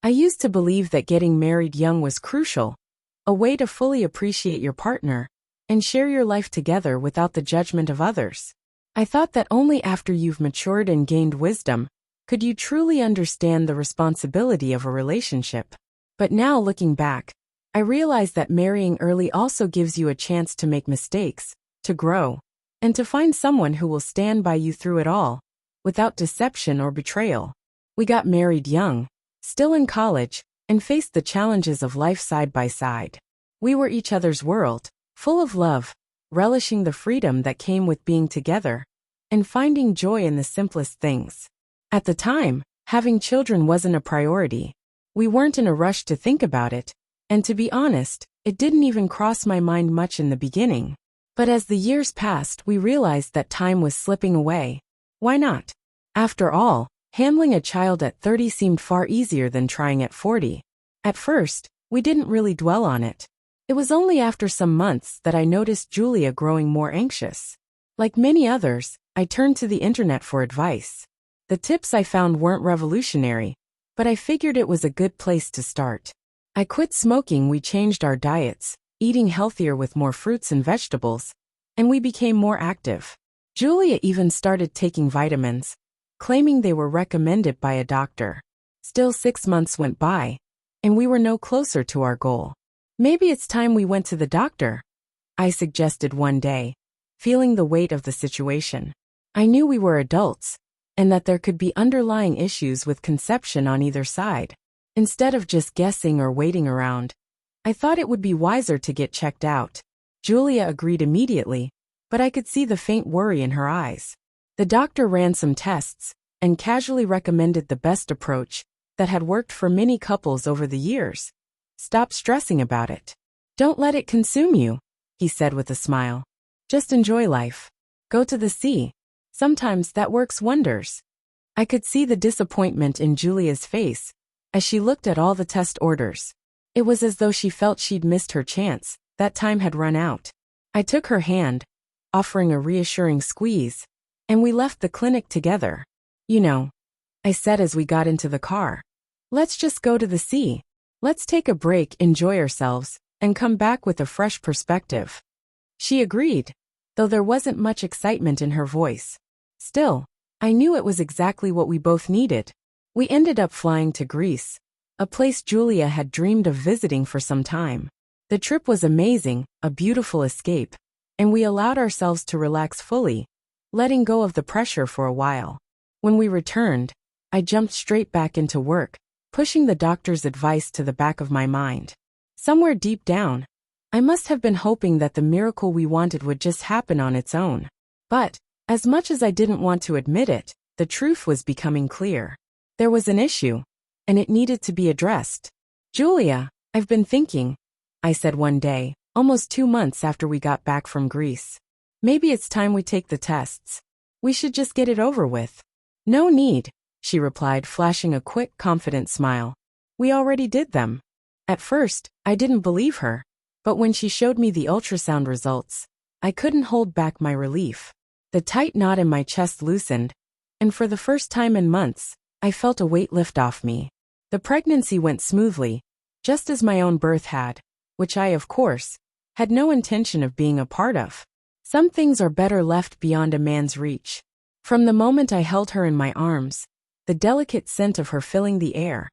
I used to believe that getting married young was crucial, a way to fully appreciate your partner and share your life together without the judgment of others. I thought that only after you've matured and gained wisdom could you truly understand the responsibility of a relationship. But now, looking back, I realize that marrying early also gives you a chance to make mistakes, to grow, and to find someone who will stand by you through it all, without deception or betrayal. We got married young, still in college, and faced the challenges of life side by side. We were each other's world, full of love, relishing the freedom that came with being together, and finding joy in the simplest things. At the time, having children wasn't a priority. We weren't in a rush to think about it, and to be honest, it didn't even cross my mind much in the beginning. But as the years passed, we realized that time was slipping away. Why not? After all, handling a child at 30 seemed far easier than trying at 40. At first, we didn't really dwell on it. It was only after some months that I noticed Julia growing more anxious. Like many others, I turned to the internet for advice. The tips I found weren't revolutionary, but I figured it was a good place to start. I quit smoking, we changed our diets, eating healthier with more fruits and vegetables, and we became more active. Julia even started taking vitamins, claiming they were recommended by a doctor. Still 6 months went by, and we were no closer to our goal. Maybe it's time we went to the doctor, I suggested one day, feeling the weight of the situation. I knew we were adults, and that there could be underlying issues with conception on either side. Instead of just guessing or waiting around, I thought it would be wiser to get checked out. Julia agreed immediately, but I could see the faint worry in her eyes. The doctor ran some tests and casually recommended the best approach that had worked for many couples over the years. Stop stressing about it. Don't let it consume you, he said with a smile. Just enjoy life. Go to the sea. Sometimes that works wonders. I could see the disappointment in Julia's face as she looked at all the test orders. It was as though she felt she'd missed her chance, that time had run out. I took her hand, offering a reassuring squeeze, and we left the clinic together. You know, I said as we got into the car. Let's just go to the sea. Let's take a break, enjoy ourselves, and come back with a fresh perspective. She agreed, though there wasn't much excitement in her voice. Still, I knew it was exactly what we both needed. We ended up flying to Greece, a place Julia had dreamed of visiting for some time. The trip was amazing, a beautiful escape, and we allowed ourselves to relax fully, letting go of the pressure for a while. When we returned, I jumped straight back into work, pushing the doctor's advice to the back of my mind. Somewhere deep down, I must have been hoping that the miracle we wanted would just happen on its own. But, as much as I didn't want to admit it, the truth was becoming clear. There was an issue, and it needed to be addressed. Julia, I've been thinking, I said one day, almost 2 months after we got back from Greece. Maybe it's time we take the tests. We should just get it over with. No need, she replied, flashing a quick, confident smile. We already did them. At first, I didn't believe her, but when she showed me the ultrasound results, I couldn't hold back my relief. The tight knot in my chest loosened, and for the first time in months, I felt a weight lift off me. The pregnancy went smoothly, just as my own birth had, which I, of course, had no intention of being a part of. Some things are better left beyond a man's reach. From the moment I held her in my arms, the delicate scent of her filling the air,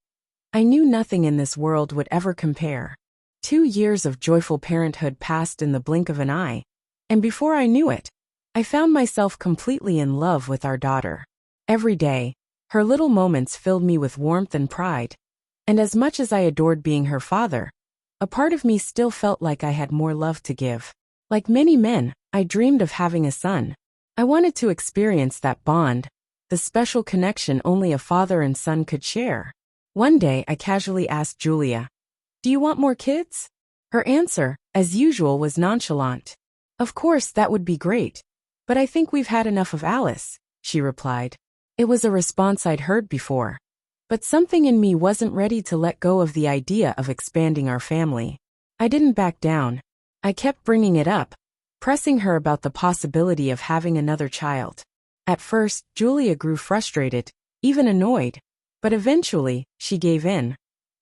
I knew nothing in this world would ever compare. 2 years of joyful parenthood passed in the blink of an eye, and before I knew it, I found myself completely in love with our daughter. Every day, her little moments filled me with warmth and pride, and as much as I adored being her father, a part of me still felt like I had more love to give. Like many men, I dreamed of having a son. I wanted to experience that bond, the special connection only a father and son could share. One day I casually asked Julia, "Do you want more kids?" Her answer, as usual, was nonchalant. "Of course, that would be great, but I think we've had enough of Alice," she replied. It was a response I'd heard before, but something in me wasn't ready to let go of the idea of expanding our family. I didn't back down. I kept bringing it up, pressing her about the possibility of having another child. At first, Julia grew frustrated, even annoyed, but eventually, she gave in.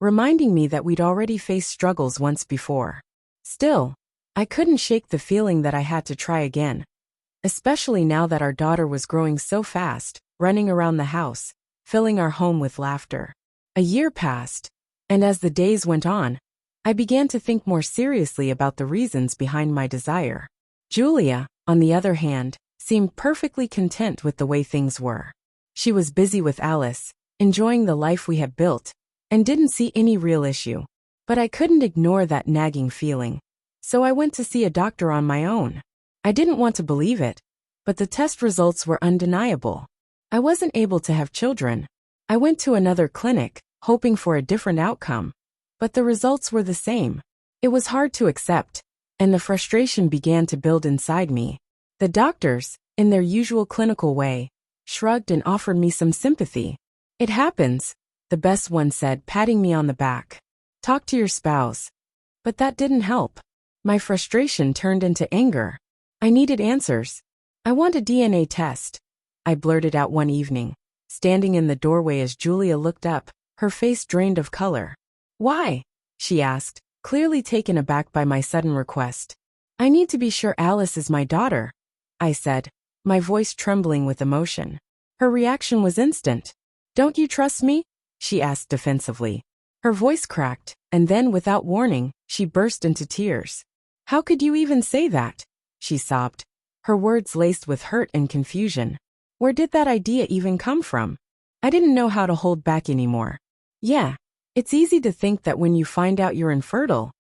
reminding me that we'd already faced struggles once before. Still, I couldn't shake the feeling that I had to try again, especially now that our daughter was growing so fast, running around the house, filling our home with laughter. A year passed, and as the days went on, I began to think more seriously about the reasons behind my desire. Julia, on the other hand, seemed perfectly content with the way things were. She was busy with Alice, enjoying the life we had built, and didn't see any real issue. But I couldn't ignore that nagging feeling, so I went to see a doctor on my own. I didn't want to believe it, but the test results were undeniable. I wasn't able to have children. I went to another clinic, hoping for a different outcome, but the results were the same. It was hard to accept, and the frustration began to build inside me. The doctors, in their usual clinical way, shrugged and offered me some sympathy. "It happens," the best one said, patting me on the back. "Talk to your spouse." But that didn't help. My frustration turned into anger. I needed answers. "I want a DNA test," I blurted out one evening, standing in the doorway as Julia looked up, her face drained of color. "Why?" she asked, clearly taken aback by my sudden request. "I need to be sure Alice is my daughter," I said, my voice trembling with emotion. Her reaction was instant. "Don't you trust me?" she asked defensively. Her voice cracked, and then, without warning, she burst into tears. "How could you even say that?" she sobbed, her words laced with hurt and confusion. "Where did that idea even come from?" I didn't know how to hold back anymore. "Yeah, it's easy to think that when you find out you're infertile,"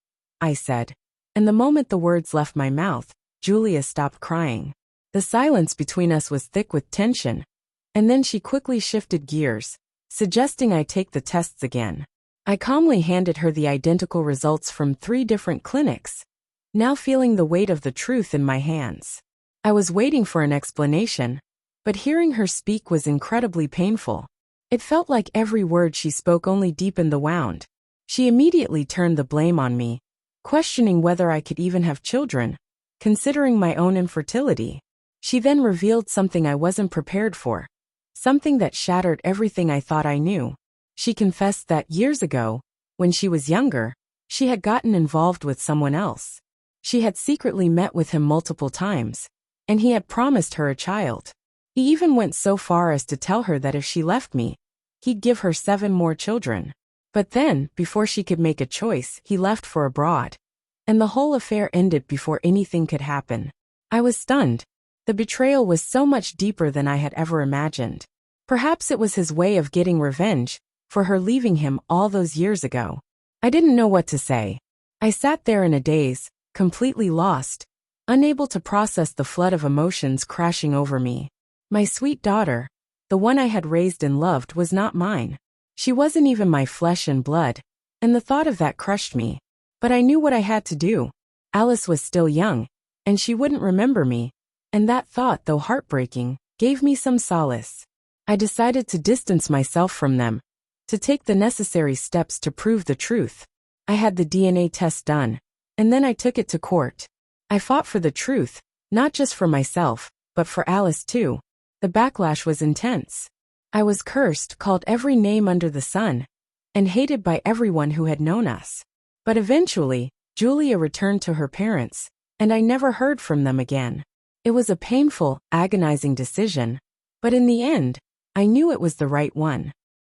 I said, and the moment the words left my mouth, Julia stopped crying. The silence between us was thick with tension, and then she quickly shifted gears, suggesting I take the tests again. I calmly handed her the identical results from 3 different clinics, now feeling the weight of the truth in my hands. I was waiting for an explanation, but hearing her speak was incredibly painful. It felt like every word she spoke only deepened the wound. She immediately turned the blame on me, questioning whether I could even have children, considering my own infertility. She then revealed something I wasn't prepared for, something that shattered everything I thought I knew. She confessed that years ago, when she was younger, she had gotten involved with someone else. She had secretly met with him multiple times, and he had promised her a child. He even went so far as to tell her that if she left me, he'd give her 7 more children. But then, before she could make a choice, he left for abroad, and the whole affair ended before anything could happen. I was stunned. The betrayal was so much deeper than I had ever imagined. Perhaps it was his way of getting revenge for her leaving him all those years ago. I didn't know what to say. I sat there in a daze, completely lost, unable to process the flood of emotions crashing over me. My sweet daughter, the one I had raised and loved, was not mine. She wasn't even my flesh and blood, and the thought of that crushed me. But I knew what I had to do. Alice was still young, and she wouldn't remember me, and that thought, though heartbreaking, gave me some solace. I decided to distance myself from them, to take the necessary steps to prove the truth. I had the DNA test done, and then I took it to court. I fought for the truth, not just for myself, but for Alice too. The backlash was intense. I was cursed, called every name under the sun, and hated by everyone who had known us. But eventually, Julia returned to her parents, and I never heard from them again. It was a painful, agonizing decision, but in the end, I knew it was the right one.